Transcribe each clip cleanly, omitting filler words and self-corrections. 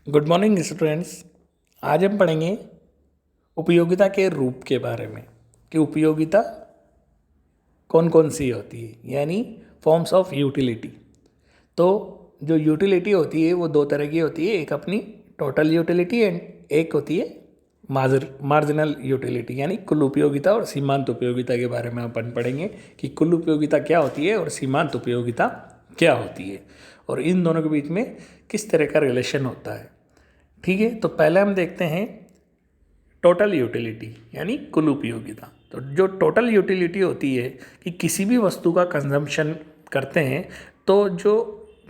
Good morning students. आज हम पढ़ेंगे उपयोगिता के रूप के बारे में कि उपयोगिता कौन कौन सी होती है, यानी फॉर्म्स ऑफ यूटिलिटी। तो जो यूटिलिटी होती है वो दो तरह की होती है, एक अपनी टोटल यूटिलिटी एंड एक होती है मार्जिनल यूटिलिटी, यानी कुल उपयोगिता और सीमांत उपयोगिता के बारे में अपन पढ़ेंगे कि कुल उपयोगिता क्या होती है और सीमांत उपयोगिता क्या होती है और इन दोनों के बीच में किस तरह का रिलेशन होता है। ठीक है, तो पहले हम देखते हैं टोटल यूटिलिटी यानी कुल उपयोगिता। तो जो टोटल यूटिलिटी होती है कि किसी भी वस्तु का कंजम्पशन करते हैं तो जो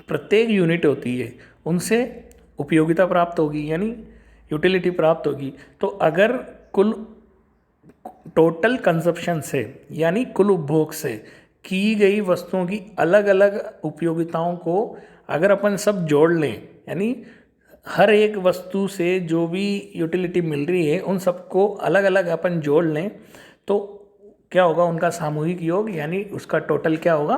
प्रत्येक यूनिट होती है उनसे उपयोगिता प्राप्त होगी, यानी यूटिलिटी प्राप्त होगी। तो अगर कुल टोटल कंजप्शन से यानी कुल उपभोग से की गई वस्तुओं की अलग अलग उपयोगिताओं को अगर अपन सब जोड़ लें, यानी हर एक वस्तु से जो भी यूटिलिटी मिल रही है उन सबको अलग अलग अपन जोड़ लें तो क्या होगा, उनका सामूहिक योग यानी उसका टोटल क्या होगा,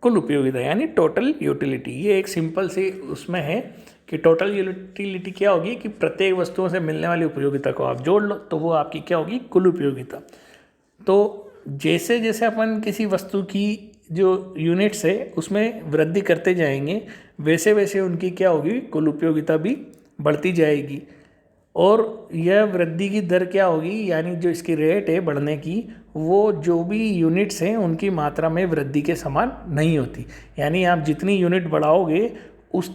कुल उपयोगिता यानी टोटल यूटिलिटी। ये एक सिंपल सी उसमें है कि टोटल यूटिलिटी क्या होगी कि प्रत्येक वस्तुओं से मिलने वाली उपयोगिता को आप जोड़ लो तो वो आपकी क्या होगी, कुल उपयोगिता। तो जैसे जैसे अपन किसी वस्तु की जो यूनिट्स है उसमें वृद्धि करते जाएंगे वैसे वैसे उनकी क्या होगी, कुल उपयोगिता भी बढ़ती जाएगी। और यह वृद्धि की दर क्या होगी, यानी जो इसकी रेट है बढ़ने की, वो जो भी यूनिट्स हैं उनकी मात्रा में वृद्धि के समान नहीं होती। यानी आप जितनी यूनिट बढ़ाओगे उस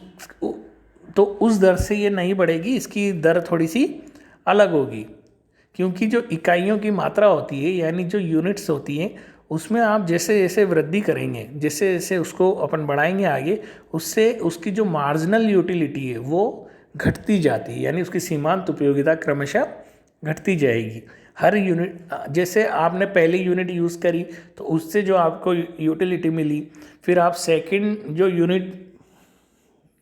तो उस दर से ये नहीं बढ़ेगी, इसकी दर थोड़ी सी अलग होगी। क्योंकि जो इकाइयों की मात्रा होती है यानी जो यूनिट्स होती हैं उसमें आप जैसे जैसे वृद्धि करेंगे, जैसे जैसे उसको अपन बढ़ाएंगे आगे, उससे उसकी जो मार्जिनल यूटिलिटी है वो घटती जाती है, यानी उसकी सीमांत उपयोगिता क्रमशः घटती जाएगी। हर यूनिट, जैसे आपने पहली यूनिट यूज़ करी तो उससे जो आपको यूटिलिटी मिली, फिर आप सेकंड जो यूनिट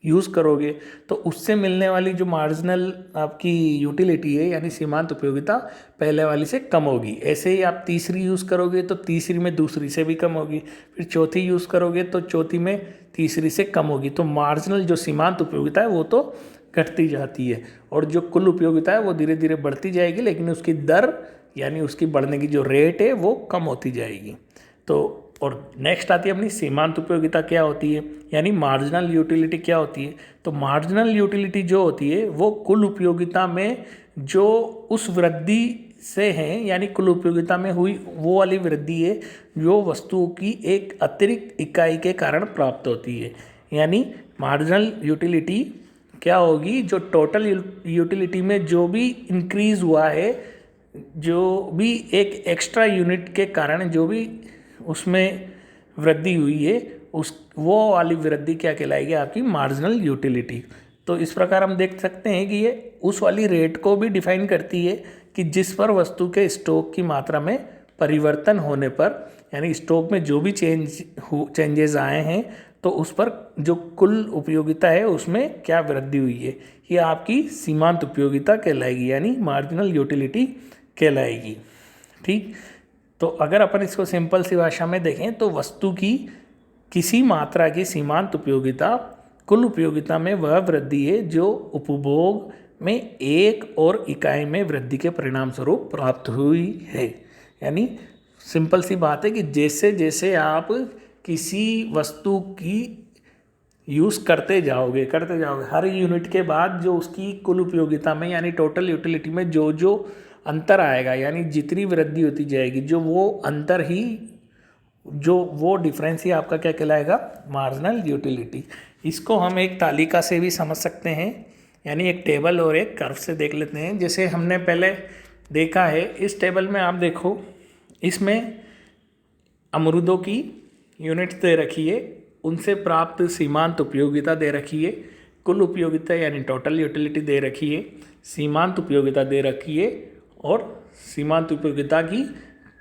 यूज़ करोगे तो उससे मिलने वाली जो मार्जिनल आपकी यूटिलिटी है यानी सीमांत उपयोगिता पहले वाली से कम होगी। ऐसे ही आप तीसरी यूज़ करोगे तो तीसरी में दूसरी से भी कम होगी, फिर चौथी यूज़ करोगे तो चौथी में तीसरी से कम होगी। तो मार्जिनल जो सीमांत उपयोगिता है वो तो घटती जाती है और जो कुल उपयोगिता है वो धीरे धीरे बढ़ती जाएगी, लेकिन उसकी दर यानी उसकी बढ़ने की जो रेट है वो कम होती जाएगी। तो और नेक्स्ट आती है अपनी सीमांत उपयोगिता क्या होती है, यानी मार्जिनल यूटिलिटी क्या होती है। तो मार्जिनल यूटिलिटी जो होती है वो कुल उपयोगिता में जो उस वृद्धि से है, यानी कुल उपयोगिता में हुई वो वाली वृद्धि है जो वस्तुओं की एक अतिरिक्त इकाई के कारण प्राप्त होती है। यानी मार्जिनल यूटिलिटी क्या होगी, जो टोटल यूटिलिटी में जो भी इंक्रीज हुआ है, जो भी एक एक्स्ट्रा यूनिट के कारण जो भी उसमें वृद्धि हुई है उस वो वाली वृद्धि क्या कहलाएगी, आपकी मार्जिनल यूटिलिटी। तो इस प्रकार हम देख सकते हैं कि ये उस वाली रेट को भी डिफाइन करती है कि जिस पर वस्तु के स्टॉक की मात्रा में परिवर्तन होने पर, यानी स्टॉक में जो भी चेंजेस आए हैं तो उस पर जो कुल उपयोगिता है उसमें क्या वृद्धि हुई है, ये आपकी सीमांत उपयोगिता कहलाएगी यानी मार्जिनल यूटिलिटी कहलाएगी। ठीक, तो अगर अपन इसको सिंपल सी भाषा में देखें तो वस्तु की किसी मात्रा की सीमांत उपयोगिता कुल उपयोगिता में वह वृद्धि है जो उपभोग में एक और इकाई में वृद्धि के परिणाम स्वरूप प्राप्त हुई है। यानी सिंपल सी बात है कि जैसे जैसे आप किसी वस्तु की यूज़ करते जाओगे हर यूनिट के बाद जो उसकी कुल उपयोगिता में यानी टोटल यूटिलिटी में जो जो अंतर आएगा, यानी जितनी वृद्धि होती जाएगी जो वो अंतर ही जो वो डिफरेंस ही आपका क्या कहलाएगा, मार्जिनल यूटिलिटी। इसको हम एक तालिका से भी समझ सकते हैं, यानी एक टेबल और एक कर्व से देख लेते हैं। जैसे हमने पहले देखा है, इस टेबल में आप देखो, इसमें अमरूदों की यूनिट्स दे रखी है, उनसे प्राप्त सीमांत उपयोगिता दे रखी है, कुल उपयोगिता यानी टोटल यूटिलिटी दे रखी है, सीमांत उपयोगिता दे रखी है और सीमांत उपयोगिता की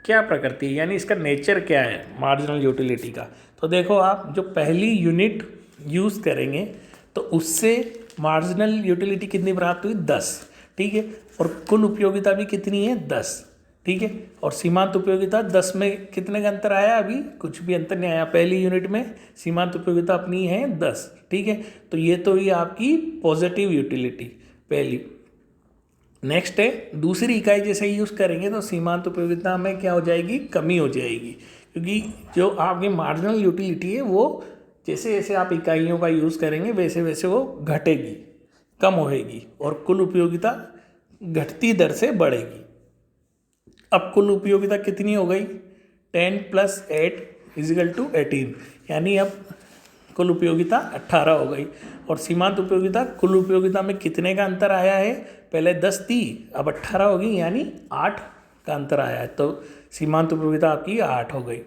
क्या प्रकृति है यानी इसका नेचर क्या है मार्जिनल यूटिलिटी का। तो देखो, आप जो पहली यूनिट यूज़ करेंगे तो उससे मार्जिनल यूटिलिटी कितनी प्राप्त हुई, 10। ठीक है, और कुल उपयोगिता भी कितनी है, 10। ठीक है। और सीमांत उपयोगिता 10 में कितने का अंतर आया? अभी कुछ भी अंतर नहीं आया। पहली यूनिट में सीमांत उपयोगिता अपनी है 10, ठीक है। तो ये तो ही आपकी पॉजिटिव यूटिलिटी पहली। नेक्स्ट है दूसरी इकाई जैसे यूज़ करेंगे तो सीमांत उपयोगिता में क्या हो जाएगी? कमी हो जाएगी, क्योंकि जो आपकी मार्जिनल यूटिलिटी है वो जैसे जैसे आप इकाइयों का यूज़ करेंगे वैसे वैसे वो घटेगी, कम होएगी, और कुल उपयोगिता घटती दर से बढ़ेगी। अब कुल उपयोगिता कितनी हो गई? 10 + 8 = 18, यानी अब कुल उपयोगिता 18 हो गई। और सीमांत उपयोगिता कुल उपयोगिता में कितने का अंतर आया है? पहले 10 थी, अब 18 हो गई, यानी 8 का अंतर आया है। तो सीमांत उपयोगिता आपकी 8 हो गई।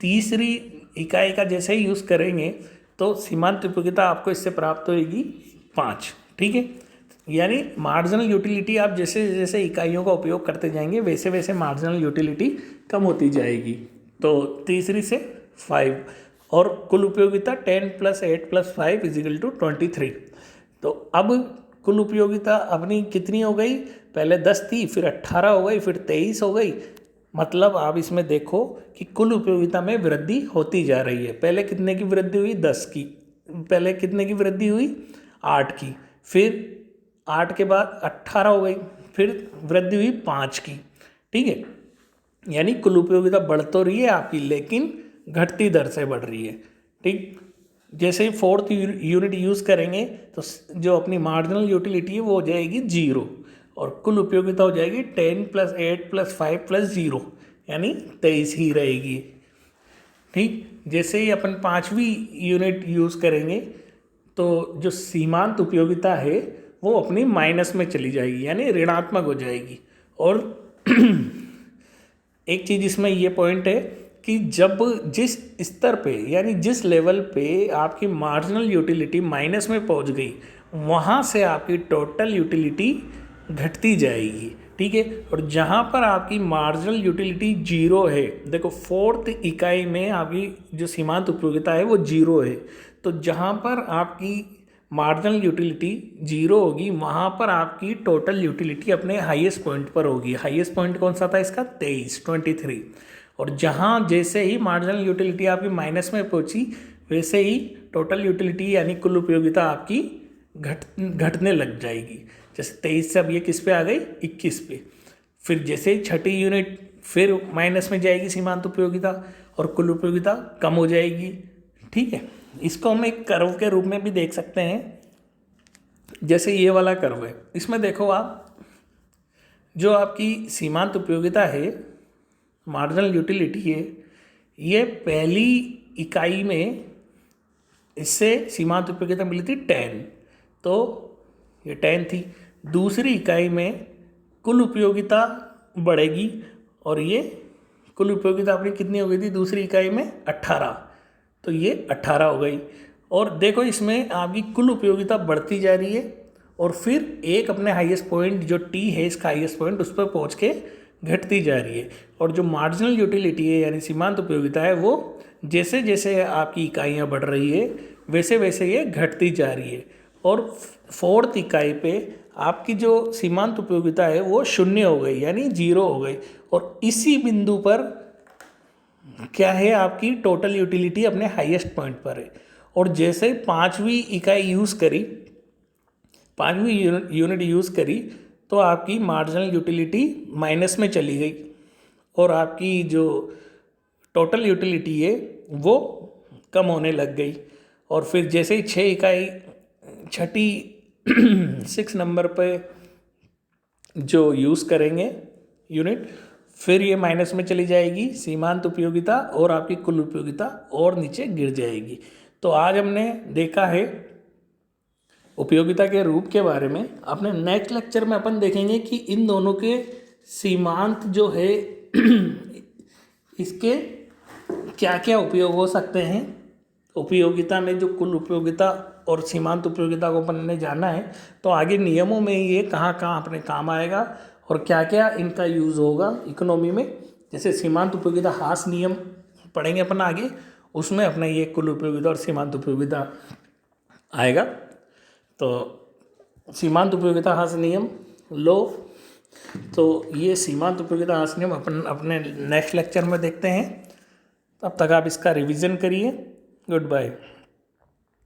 तीसरी इकाई का जैसे ही यूज़ करेंगे तो सीमांत उपयोगिता आपको इससे प्राप्त होगी 5, ठीक है। यानी मार्जिनल यूटिलिटी आप जैसे जैसे इकाइयों का उपयोग करते जाएंगे वैसे वैसे मार्जिनल यूटिलिटी कम होती जाएगी। तो तीसरी से 5, और कुल उपयोगिता 10 + 8 + 5 = 23। तो अब कुल उपयोगिता अपनी कितनी हो गई? पहले 10 थी, फिर 18 हो गई, फिर 23 हो गई। मतलब आप इसमें देखो कि कुल उपयोगिता में वृद्धि होती जा रही है। पहले कितने की वृद्धि हुई? 10 की। पहले कितने की वृद्धि हुई? 8 की। फिर 8 के बाद 18 हो गई, फिर वृद्धि हुई 5 की, ठीक है। यानी कुल उपयोगिता बढ़ तो रही है आपकी, लेकिन घटती दर से बढ़ रही है, ठीक। जैसे ही फोर्थ यूनिट यूज़ करेंगे तो जो अपनी मार्जिनल यूटिलिटी है वो हो जाएगी 0, और कुल उपयोगिता हो जाएगी 10 + 8 + 5 + 0, यानी 23 ही रहेगी, ठीक। जैसे ही अपन पाँचवीं यूनिट यूज़ करेंगे तो जो सीमांत उपयोगिता है वो अपनी माइनस में चली जाएगी, यानी ऋणात्मक हो जाएगी। और एक चीज़ इसमें ये पॉइंट है कि जब जिस स्तर पे यानी जिस लेवल पे आपकी मार्जिनल यूटिलिटी माइनस में पहुंच गई, वहाँ से आपकी टोटल यूटिलिटी घटती जाएगी, ठीक है। और जहाँ पर आपकी मार्जिनल यूटिलिटी 0 है, देखो फोर्थ इकाई में आपकी जो सीमांत उपयोगिता है वो 0 है, तो जहाँ पर आपकी मार्जिनल यूटिलिटी 0 होगी वहाँ पर आपकी टोटल यूटिलिटी अपने हाईएस्ट पॉइंट पर होगी। हाईएस्ट पॉइंट कौन सा था इसका? 23। और जहाँ जैसे ही मार्जिनल यूटिलिटी आपकी माइनस में पहुँची वैसे ही टोटल यूटिलिटी यानी कुल उपयोगिता आपकी घटने लग जाएगी। जैसे 23 से अब ये किस पे आ गई? 21 पे। फिर जैसे ही छठी यूनिट फिर माइनस में जाएगी सीमांत उपयोगिता, और कुल उपयोगिता कम हो जाएगी, ठीक है। इसको हम एक कर्व के रूप में भी देख सकते हैं। जैसे ये वाला कर्व है, इसमें देखो आप, जो आपकी सीमांत उपयोगिता है, मार्जिनल यूटिलिटी है, ये पहली इकाई में इससे सीमांत उपयोगिता मिली थी 10, तो ये 10 थी। दूसरी इकाई में कुल उपयोगिता बढ़ेगी, और ये कुल उपयोगिता अपनी कितनी हो गई थी दूसरी इकाई में? 18, तो ये 18 हो गई। और देखो इसमें आपकी कुल उपयोगिता बढ़ती जा रही है, और फिर एक अपने हाईएस्ट पॉइंट जो टी है इसका हाईएस्ट पॉइंट उस पर पहुँच के घटती जा रही है। और जो मार्जिनल यूटिलिटी है यानी सीमांत उपयोगिता है वो जैसे जैसे आपकी इकाइयाँ बढ़ रही है वैसे वैसे ये घटती जा रही है। और फोर्थ इकाई पे आपकी जो सीमांत उपयोगिता है वो 0 हो गई, यानी 0 हो गई। और इसी बिंदु पर क्या है? आपकी टोटल यूटिलिटी अपने हाईएस्ट पॉइंट पर है। और जैसे पाँचवीं इकाई यूज़ करी, पाँचवीं यूनिट यूज़ करी, तो आपकी मार्जिनल यूटिलिटी माइनस में चली गई, और आपकी जो टोटल यूटिलिटी है वो कम होने लग गई। और फिर जैसे ही छठी 6 नंबर पे जो यूज़ करेंगे यूनिट, फिर ये माइनस में चली जाएगी सीमांत उपयोगिता, और आपकी कुल उपयोगिता और नीचे गिर जाएगी। तो आज हमने देखा है उपयोगिता के रूप के बारे में। अपने नेक्स्ट लेक्चर में अपन देखेंगे कि इन दोनों के सीमांत जो है इसके क्या क्या उपयोग हो सकते हैं। उपयोगिता में जो कुल उपयोगिता और सीमांत उपयोगिता को अपन ने जाना है, तो आगे नियमों में ये कहाँ कहाँ अपने काम आएगा और क्या क्या इनका यूज़ होगा इकोनॉमी में। जैसे सीमांत उपयोगिता हास नियम पढ़ेंगे अपन आगे, उसमें अपना ये कुल उपयोगिता और सीमांत उपयोगिता आएगा। तो सीमांत उपयोगिता हास नियम, लो तो ये सीमांत उपयोगिता आवास नियम अपन अपने नेक्स्ट लेक्चर में देखते हैं। तब तक आप इसका रिवीजन करिए। Good bye.